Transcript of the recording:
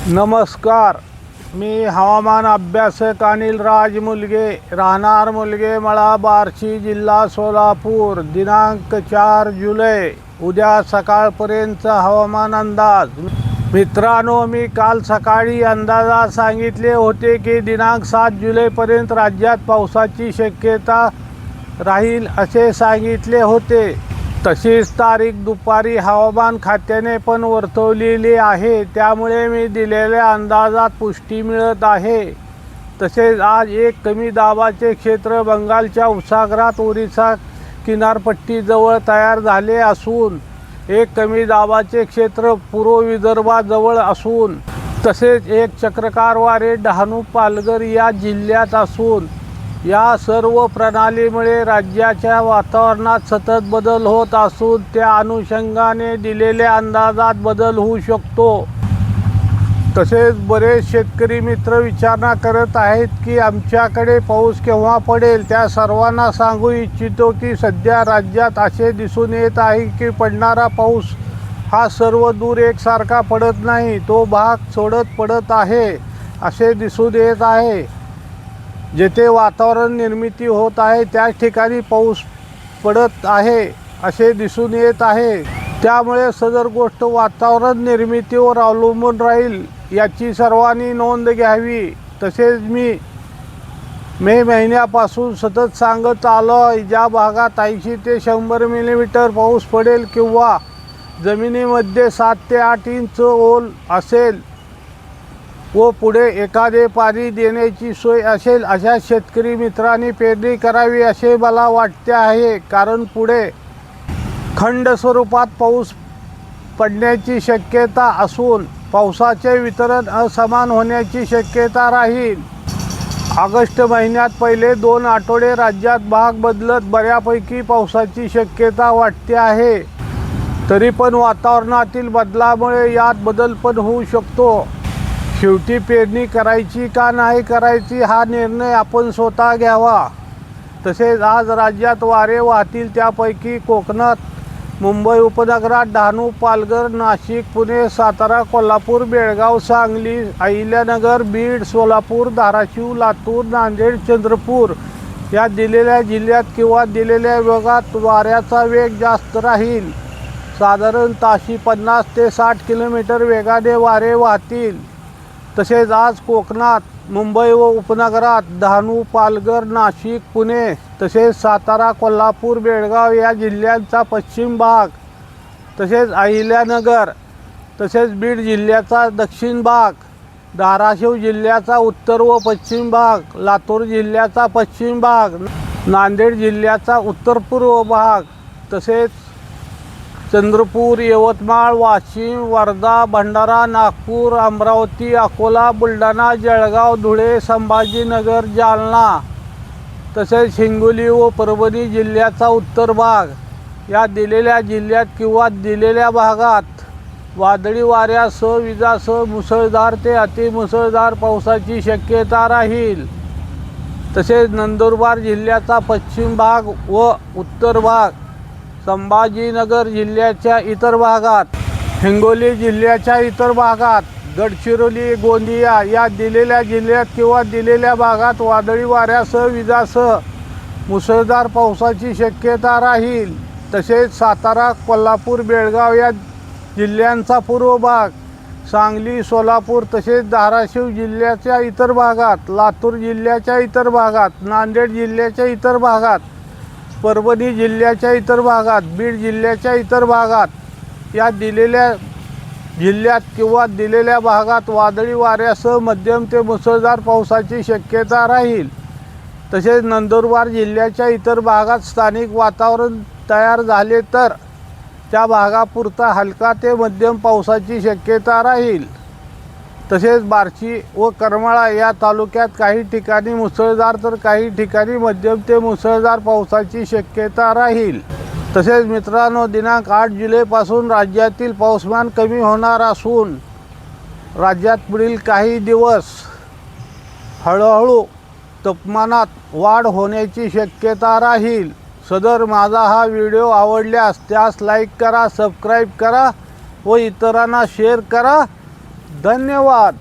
नमस्कार, मी हवामान अभ्यासक अनिल राज मुलगे, राहणार मुलगे मळा, बार्शी, जिल्हा सोलापूर. दिनांक 4 जुलै. उद्या सकाळपर्यंतचा हवामान अंदाज. मित्रांनो, मी काल सकाळी अंदाजात सांगितले होते की दिनांक 7 जुलैपर्यंत राज्यात पावसाची शक्यता राहील असे सांगितले होते. तशीच तारीख दुपारी हवामान खात्याने पण वर्तवलेली आहे. त्यामुळे मी दिलेल्या अंदाजात पुष्टी मिळत आहे. तसेच आज एक कमी दाबाचे क्षेत्र बंगालच्या उपसागरात ओरिसा किनारपट्टीजवळ तयार झाले असून एक कमी दाबाचे क्षेत्र पूर्व विदर्भाजवळ असून तसेच एक चक्रकार वारे डहाणू पालघर या जिल्ह्यात असून या सर्व प्रणालीमुळे राज्याच्या वातावरणात सतत बदल होत असून त्या अनुषंगाने दिलेल्या अंदाजात बदल होऊ शकतो. तसेच बरेच शेतकरी मित्र विचारणा करत आहेत की आमच्याकडे पाऊस केव्हा पडेल. त्या सर्वांना सांगू इच्छितो की सध्या राज्यात असे दिसून येत आहे की पडणारा पाऊस हा सर्व दूर एकसारखा पडत नाही, तो भाग सोडत पडत आहे असे दिसून येत आहे. जेथे वातावरण निर्मिती होत आहे त्याच ठिकाणी पाऊस पडत आहे असे दिसून येत आहे. त्यामुळे सदर गोष्ट वातावरण निर्मितीवर अवलंबून राहील याची सर्वांनी नोंद घ्यावी. तसेच मी मे महिन्यापासून सतत सांगत आलो ज्या भागात 80 ते 100 मिलीमीटर पाऊस पडेल किंवा जमिनीमध्ये 7 ते 8 इंच ओल असेल व पुढे एखादे पाणी देण्याची सोय असेल अशा शेतकरी मित्रांनी पेरणी करावी असे मला वाटते आहे. कारण पुढे खंड स्वरूपात पाऊस पडण्याची शक्यता असून पावसाचे वितरण असमान होण्याची शक्यता राहील. ऑगस्ट महिन्यात पहिले 2 आठवडे राज्यात भाग बदलत बऱ्यापैकी पावसाची शक्यता वाटते आहे. तरी पण वातावरणातील बदलामुळे यात बदल पण होऊ शकतो. शेवटी पेरणी करायची का नाही करायची हा निर्णय आपण स्वतः घ्यावा. तसेच आज राज्यात वारे वाहतील. त्यापैकी कोकणात, मुंबई उपनगरात, डहाणू, पालघर, नाशिक, पुणे, सातारा, कोल्हापूर, बेळगाव, सांगली, अहिल्यानगर, बीड, सोलापूर, धाराशिव, लातूर, नांदेड, चंद्रपूर या दिलेल्या जिल्ह्यात किंवा दिलेल्या विभागात वाऱ्याचा वेग जास्त राहील. साधारण ताशी 50 ते 60 किलोमीटर वेगाने वारे वाहतील. तसेच आज कोकणात, मुंबई व उपनगरात, डहाणू, पालघर, नाशिक, पुणे तसेच सातारा, कोल्हापूर, बेळगाव या जिल्ह्यांचा पश्चिम भाग तसेच अहिल्यानगर तसेच बीड जिल्ह्याचा दक्षिण भाग, धाराशिव जिल्ह्याचा उत्तर व पश्चिम भाग, लातूर जिल्ह्याचा पश्चिम भाग, नांदेड जिल्ह्याचा उत्तर पूर्व भाग तसेच चंद्रपूर, यवतमाळ, वाशिम, वर्धा, भंडारा, नागपूर, अमरावती, अकोला, बुलढाणा, जळगाव, धुळे, संभाजीनगर, जालना तसेच हिंगोली व परभणी जिल्ह्याचा उत्तर भाग या दिलेल्या जिल्ह्यात किंवा दिलेल्या भागात वादळी वाऱ्यासह विजासह मुसळधार ते अतिमुसळधार पावसाची शक्यता राहील. तसेच नंदुरबार जिल्ह्याचा पश्चिम भाग व उत्तर भाग, संभाजीनगर जिल्ह्याच्या इतर भागात, हिंगोली जिल्ह्याच्या इतर भागात, गडचिरोली, गोंदिया या दिलेल्या जिल्ह्यात किंवा दिलेल्या भागात वादळी वाऱ्यासह विजासह मुसळधार पावसाची शक्यता राहील. तसेच सातारा, कोल्हापूर, बेळगाव या जिल्ह्यांचा पूर्व भाग, सांगली, सोलापूर तसेच धाराशिव जिल्ह्याच्या इतर भागात, लातूर जिल्ह्याच्या इतर भागात, नांदेड जिल्ह्याच्या इतर भागात, परभणी जिल्ह्याच्या इतर भागात, बीड जिल्ह्याच्या इतर भागात या दिलेल्या जिल्ह्यात किंवा दिलेल्या भागात वादळी वाऱ्यासह मध्यम ते मुसळधार पावसाची शक्यता राहील. तसेच नंदुरबार जिल्ह्याच्या इतर भागात स्थानिक वातावरण तयार झाले तर त्या भागापुरता हलका ते मध्यम पावसाची शक्यता राहील. तसेच बार्शी व करमाळा या तालुक्यात काही ठिकाणी मुसळधार तर काही ठिकाणी मध्यम ते मुसळधार पावसाची शक्यता राहील. तसेच मित्रांनो, दिनांक 8 जुलैपासून राज्यातील पाऊसमान कमी होणार असून राज्यात पुढील काही दिवस हळूहळू तापमानात वाढ होण्याची शक्यता राहील. सदर माझा हा व्हिडिओ आवडल्यास त्यास लाईक करा, सबस्क्राईब करा व इतरांना शेअर करा. धन्यवाद.